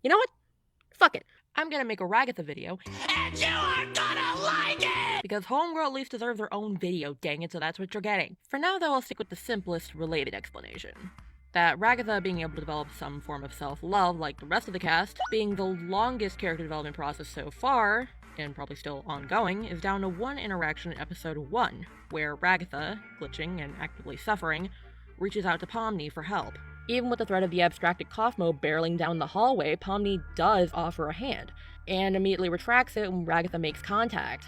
You know what? Fuck it. I'm gonna make a Ragatha video, and you are gonna like it! Because Homegirl at least deserves her own video, dang it, so that's what you're getting. For now though, I'll stick with the simplest related explanation. That Ragatha being able to develop some form of self-love like the rest of the cast, being the longest character development process so far, and probably still ongoing, is down to one interaction in episode 1, where Ragatha, glitching and actively suffering, reaches out to Pomni for help. Even with the threat of the abstracted Kaufmo barreling down the hallway, Pomni does offer a hand, and immediately retracts it when Ragatha makes contact.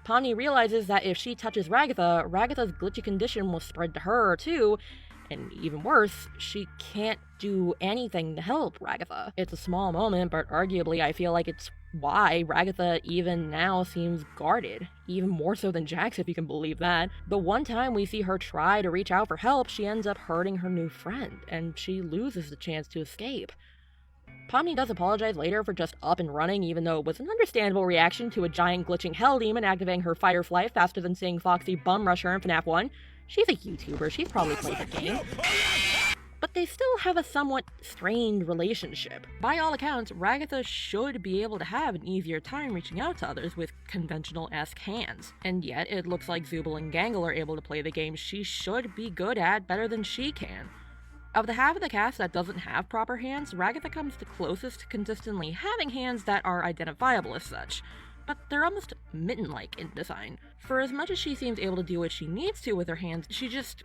Pomni realizes that if she touches Ragatha, Ragatha's glitchy condition will spread to her too, and even worse, she can't do anything to help Ragatha. It's a small moment, but arguably I feel like it's why Ragatha even now seems guarded. Even more so than Jax, if you can believe that. The one time we see her try to reach out for help, she ends up hurting her new friend, and she loses the chance to escape. Pomni does apologize later for just up and running, even though it was an understandable reaction to a giant glitching hell demon activating her fight or flight faster than seeing Foxy bum rush her in FNAF 1. She's a YouTuber, she's probably played the game. But they still have a somewhat strained relationship. By all accounts, Ragatha should be able to have an easier time reaching out to others with conventional-esque hands. And yet, it looks like Zooble and Gangle are able to play the game she should be good at better than she can. Of the half of the cast that doesn't have proper hands, Ragatha comes the closest to consistently having hands that are identifiable as such. But they're almost mitten-like in design. For as much as she seems able to do what she needs to with her hands, she just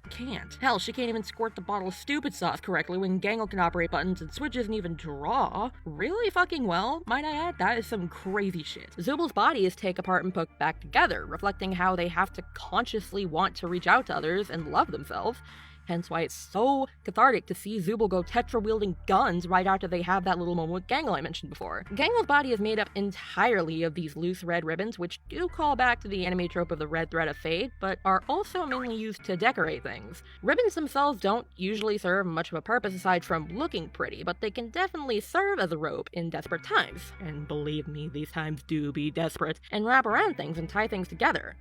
can't. Hell, she can't even squirt the bottle of stupid sauce correctly when Gangle can operate buttons and switches and even draw. Really fucking well, might I add? That is some crazy shit. Zooble's body is take apart and put back together, reflecting how they have to consciously want to reach out to others and love themselves. Hence why it's so cathartic to see Zooble go Tetra-wielding guns right after they have that little moment with Gangle I mentioned before. Gangle's body is made up entirely of these loose red ribbons, which do call back to the anime trope of the red thread of fate, but are also mainly used to decorate things. Ribbons themselves don't usually serve much of a purpose aside from looking pretty, but they can definitely serve as a rope in desperate times. And believe me, these times do be desperate, and wrap around things and tie things together.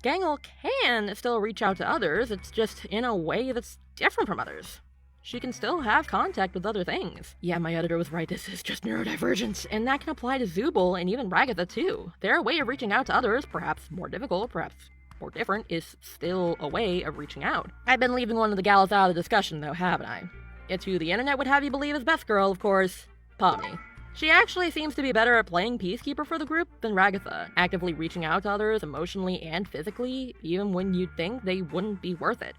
Gangle can still reach out to others, it's just in a way that's different from others. She can still have contact with other things. Yeah, my editor was right, this is just neurodivergence, and that can apply to Zooble and even Ragatha too. Their way of reaching out to others, perhaps more difficult, perhaps more different, is still a way of reaching out. I've been leaving one of the gals out of the discussion though, haven't I? It's who the internet would have you believe is best girl, of course, Pomni. She actually seems to be better at playing peacekeeper for the group than Ragatha, actively reaching out to others emotionally and physically, even when you'd think they wouldn't be worth it.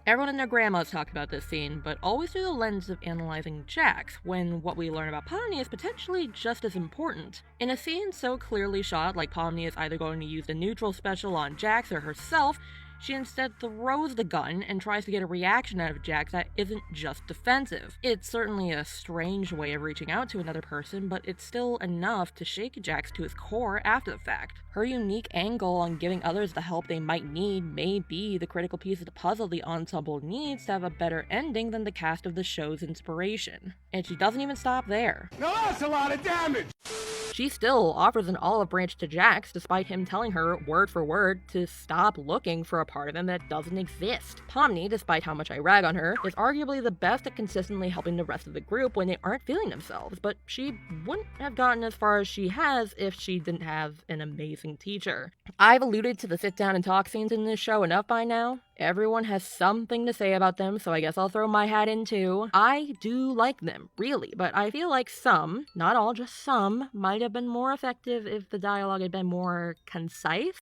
Everyone and their grandmas talk about this scene, but always through the lens of analyzing Jax, when what we learn about Pomni is potentially just as important. In a scene so clearly shot, like Pomni is either going to use the neutral special on Jax or herself, she instead throws the gun and tries to get a reaction out of Jax that isn't just defensive. It's certainly a strange way of reaching out to another person, but it's still enough to shake Jax to his core after the fact. Her unique angle on giving others the help they might need may be the critical piece of the puzzle the ensemble needs to have a better ending than the cast of the show's inspiration. And she doesn't even stop there. Now that's a lot of damage! She still offers an olive branch to Jax, despite him telling her, word for word, to stop looking for a part of him that doesn't exist. Pomni, despite how much I rag on her, is arguably the best at consistently helping the rest of the group when they aren't feeling themselves, but she wouldn't have gotten as far as she has if she didn't have an amazing teacher. I've alluded to the sit down and talk scenes in this show enough by now. Everyone has something to say about them, so I guess I'll throw my hat in too. I do like them, really, but I feel like some, not all, just some, might have been more effective if the dialogue had been more concise.